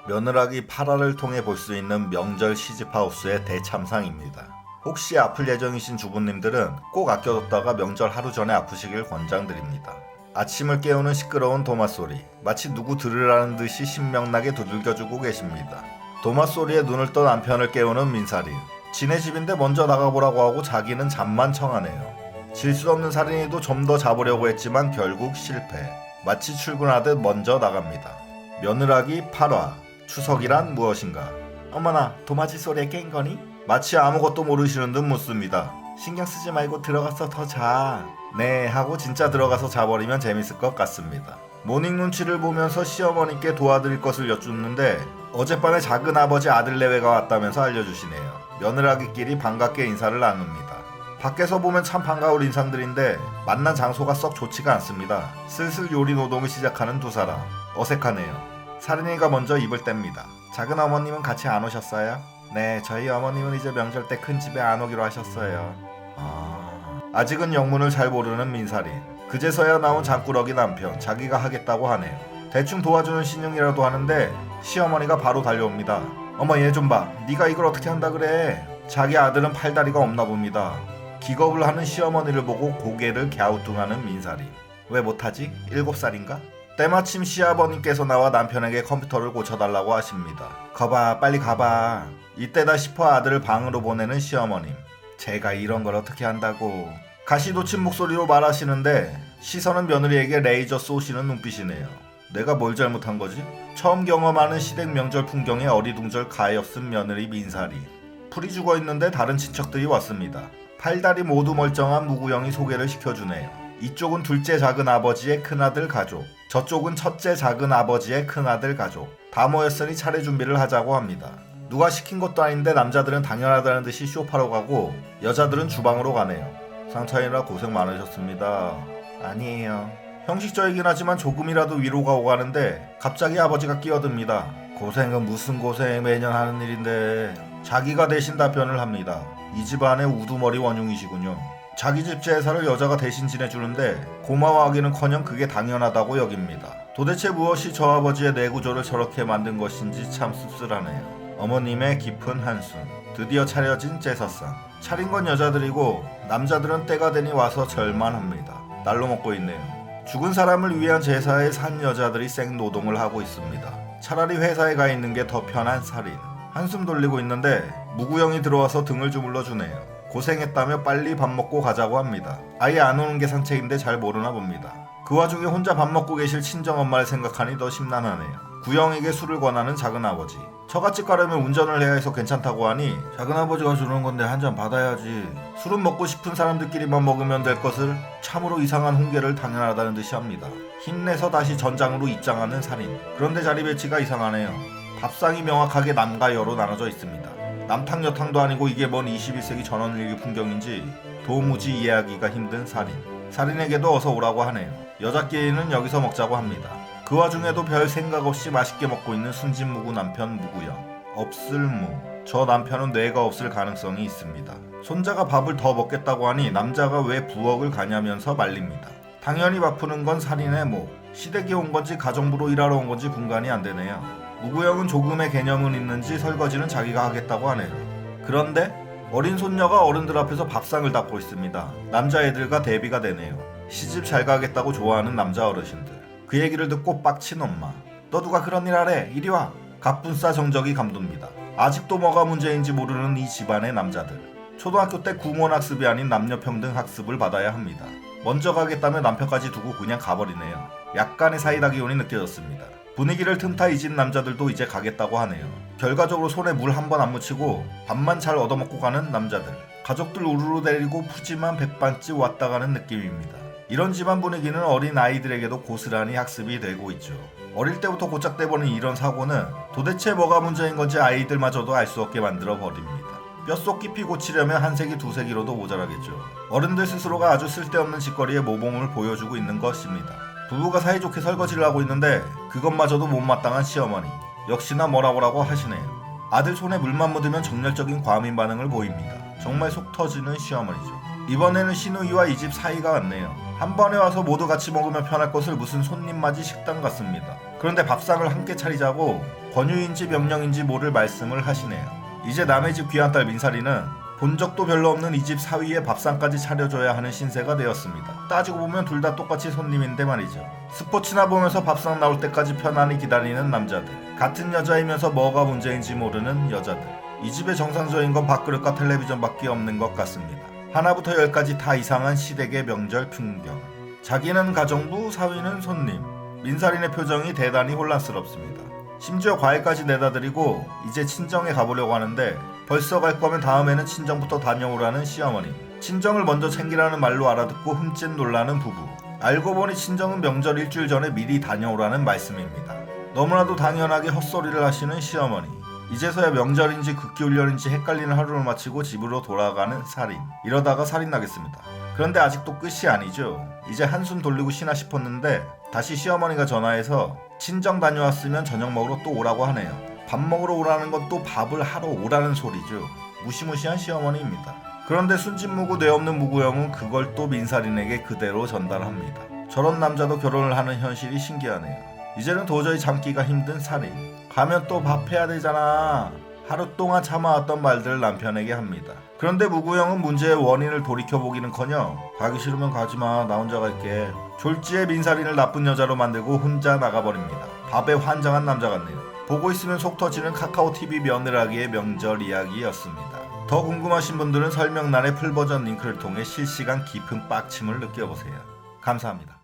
며느라기 8화를 통해 볼 수 있는 명절 시집하우스의 대참상입니다. 혹시 아플 예정이신 주부님들은 꼭 아껴뒀다가 명절 하루 전에 아프시길 권장드립니다. 아침을 깨우는 시끄러운 도마소리, 마치 누구 들으라는 듯이 신명나게 두들겨주고 계십니다. 도마소리에 눈을 떠 남편을 깨우는 민살인. 지네 집인데 먼저 나가보라고 하고 자기는 잠만 청하네요. 질수 없는 살인이도 좀 더 잡으려고 했지만 결국 실패. 마치 출근하듯 먼저 나갑니다. 며느라기 8화. 추석이란 무엇인가? 어머나, 도마지 소리에 깬 거니? 마치 아무것도 모르시는 듯 묻습니다. 신경 쓰지 말고 들어가서 더 자. 네 하고 진짜 들어가서 자버리면 재밌을 것 같습니다. 모닝 눈치를 보면서 시어머니께 도와드릴 것을 여쭙는데 어젯밤에 작은아버지 아들 내외가 왔다면서 알려주시네요. 며느라기끼리 반갑게 인사를 나눕니다. 밖에서 보면 참 반가울 인상들인데 만난 장소가 썩 좋지가 않습니다. 슬슬 요리 노동을 시작하는 두 사람. 어색하네요. 살인이가 먼저 입을 뗍니다. 작은 어머님은 같이 안 오셨어요? 네, 저희 어머님은 이제 명절 때 큰 집에 안 오기로 하셨어요. 아직은 영문을 잘 모르는 민살인. 그제서야 나온 장꾸러기 남편, 자기가 하겠다고 하네요. 대충 도와주는 신용이라도 하는데 시어머니가 바로 달려옵니다. 어머, 얘 좀 봐. 네가 이걸 어떻게 한다 그래? 자기 아들은 팔다리가 없나 봅니다. 기겁을 하는 시어머니를 보고 고개를 갸우뚱하는 민살인. 왜 못하지? 7살인가? 때마침 시아버님께서 나와 남편에게 컴퓨터를 고쳐달라고 하십니다. 거봐, 빨리 가봐. 이때다 싶어 아들을 방으로 보내는 시어머님. 제가 이런 걸 어떻게 한다고. 가시 돋친 목소리로 말하시는데 시선은 며느리에게 레이저 쏘시는 눈빛이네요. 내가 뭘 잘못한 거지? 처음 경험하는 시댁 명절 풍경에 어리둥절 가엾은 며느리 민살이. 풀이 죽어있는데 다른 친척들이 왔습니다. 팔다리 모두 멀쩡한 무구형이 소개를 시켜주네요. 이쪽은 둘째 작은아버지의 큰아들 가족, 저쪽은 첫째 작은아버지의 큰아들 가족. 다 모였으니 차례 준비를 하자고 합니다. 누가 시킨 것도 아닌데 남자들은 당연하다는 듯이 쇼파로 가고 여자들은 주방으로 가네요. 상차이라 고생 많으셨습니다. 아니에요. 형식적이긴 하지만 조금이라도 위로가 오가는데 갑자기 아버지가 끼어듭니다. 고생은 무슨 고생, 매년 하는 일인데. 자기가 대신 답변을 합니다. 이 집안의 우두머리 원흉이시군요. 자기 집 제사를 여자가 대신 지내주는데 고마워하기는커녕 그게 당연하다고 여깁니다. 도대체 무엇이 저 아버지의 뇌구조를 저렇게 만든 것인지 참 씁쓸하네요. 어머님의 깊은 한숨. 드디어 차려진 제사상. 차린 건 여자들이고 남자들은 때가 되니 와서 절만합니다. 날로 먹고 있네요. 죽은 사람을 위한 제사에 산 여자들이 생노동을 하고 있습니다. 차라리 회사에 가 있는 게 더 편한 살인. 한숨 돌리고 있는데 무구형이 들어와서 등을 주물러 주네요. 고생했다며 빨리 밥 먹고 가자고 합니다. 아예 안 오는 게 상책인데 잘 모르나 봅니다. 그 와중에 혼자 밥 먹고 계실 친정엄마를 생각하니 더 심란하네요. 구형에게 술을 권하는 작은아버지. 처갓집 가려면 운전을 해야 해서 괜찮다고 하니 작은아버지가 주는 건데 한 잔 받아야지. 술은 먹고 싶은 사람들끼리만 먹으면 될 것을 참으로 이상한 훈계를 당연하다는 듯이 합니다. 힘내서 다시 전장으로 입장하는 살인. 그런데 자리 배치가 이상하네요. 밥상이 명확하게 남과 여로 나눠져 있습니다. 남탕 여탕도 아니고 이게 뭔 21세기 전원일기 풍경인지 도무지 이해하기가 힘든 살인. 살인에게도 어서 오라고 하네요. 여자끼리는 여기서 먹자고 합니다. 그 와중에도 별 생각 없이 맛있게 먹고 있는 순진무구 남편 무구형. 없을무. 저 남편은 뇌가 없을 가능성이 있습니다. 손자가 밥을 더 먹겠다고 하니 남자가 왜 부엌을 가냐면서 말립니다. 당연히 바쁘는 건 살인의 목. 시댁이 온 건지 가정부로 일하러 온 건지 분간이 안 되네요. 무구형은 조금의 개념은 있는지 설거지는 자기가 하겠다고 하네요. 그런데 어린 손녀가 어른들 앞에서 밥상을 닦고 있습니다. 남자애들과 대비가 되네요. 시집 잘 가겠다고 좋아하는 남자 어르신들. 그 얘기를 듣고 빡친 엄마. 너 누가 그런 일 하래? 이리 와. 갑분싸 정적이 감돕니다. 아직도 뭐가 문제인지 모르는 이 집안의 남자들. 초등학교 때 구몬학습이 아닌 남녀평등 학습을 받아야 합니다. 먼저 가겠다며 남편까지 두고 그냥 가버리네요. 약간의 사이다 기운이 느껴졌습니다. 분위기를 틈타 잊은 남자들도 이제 가겠다고 하네요. 결과적으로 손에 물 한 번 안 묻히고 밥만 잘 얻어먹고 가는 남자들. 가족들 우르르 데리고 푸짐한 백반집 왔다 가는 느낌입니다. 이런 집안 분위기는 어린 아이들에게도 고스란히 학습이 되고 있죠. 어릴 때부터 고착돼버린 이런 사고는 도대체 뭐가 문제인 건지 아이들마저도 알 수 없게 만들어 버립니다. 뼛속 깊이 고치려면 한 세기 두 세기로도 모자라겠죠. 어른들 스스로가 아주 쓸데없는 짓거리에 모범을 보여주고 있는 것입니다. 부부가 사이좋게 설거지를 하고 있는데 그것마저도 못마땅한 시어머니. 역시나 뭐라고 하시네요. 아들 손에 물만 묻으면 정열적인 과민 반응을 보입니다. 정말 속 터지는 시어머니죠. 이번에는 시누이와 이 집 사이가 왔네요. 한 번에 와서 모두 같이 먹으면 편할 것을 무슨 손님 맞이 식당 같습니다. 그런데 밥상을 함께 차리자고 권유인지 명령인지 모를 말씀을 하시네요. 이제 남의 집 귀한 딸 민사리는 본 적도 별로 없는 이 집 사위의 밥상까지 차려줘야 하는 신세가 되었습니다. 따지고 보면 둘 다 똑같이 손님인데 말이죠. 스포츠나 보면서 밥상 나올 때까지 편안히 기다리는 남자들, 같은 여자이면서 뭐가 문제인지 모르는 여자들. 이 집의 정상적인 건 밥그릇과 텔레비전밖에 없는 것 같습니다. 하나부터 열까지 다 이상한 시댁의 명절 풍경. 자기는 가정부, 사위는 손님. 민사린의 표정이 대단히 혼란스럽습니다. 심지어 과일까지 내다드리고 이제 친정에 가보려고 하는데 벌써 갈 거면 다음에는 친정부터 다녀오라는 시어머니. 친정을 먼저 챙기라는 말로 알아듣고 흠칫 놀라는 부부. 알고 보니 친정은 명절 일주일 전에 미리 다녀오라는 말씀입니다. 너무나도 당연하게 헛소리를 하시는 시어머니. 이제서야 명절인지 극기훈련인지 헷갈리는 하루를 마치고 집으로 돌아가는 살인. 이러다가 살인 나겠습니다. 그런데 아직도 끝이 아니죠. 이제 한숨 돌리고 쉬나 싶었는데 다시 시어머니가 전화해서 친정 다녀왔으면 저녁 먹으러 또 오라고 하네요. 밥 먹으러 오라는 건 또 밥을 하러 오라는 소리죠. 무시무시한 시어머니입니다. 그런데 순진무구 뇌없는 무구형은 그걸 또 민사린에게 그대로 전달합니다. 저런 남자도 결혼을 하는 현실이 신기하네요. 이제는 도저히 참기가 힘든 살인. 가면 또 밥 해야 되잖아. 하루 동안 참아왔던 말들을 남편에게 합니다. 그런데 무구형은 문제의 원인을 돌이켜보기는커녕 가기 싫으면 가지마, 나 혼자 갈게. 졸지에 민사린을 나쁜 여자로 만들고 혼자 나가버립니다. 밥에 환장한 남자 같네요. 보고 있으면 속 터지는 카카오TV 며느라기의 명절 이야기였습니다. 더 궁금하신 분들은 설명란의 풀버전 링크를 통해 실시간 깊은 빡침을 느껴보세요. 감사합니다.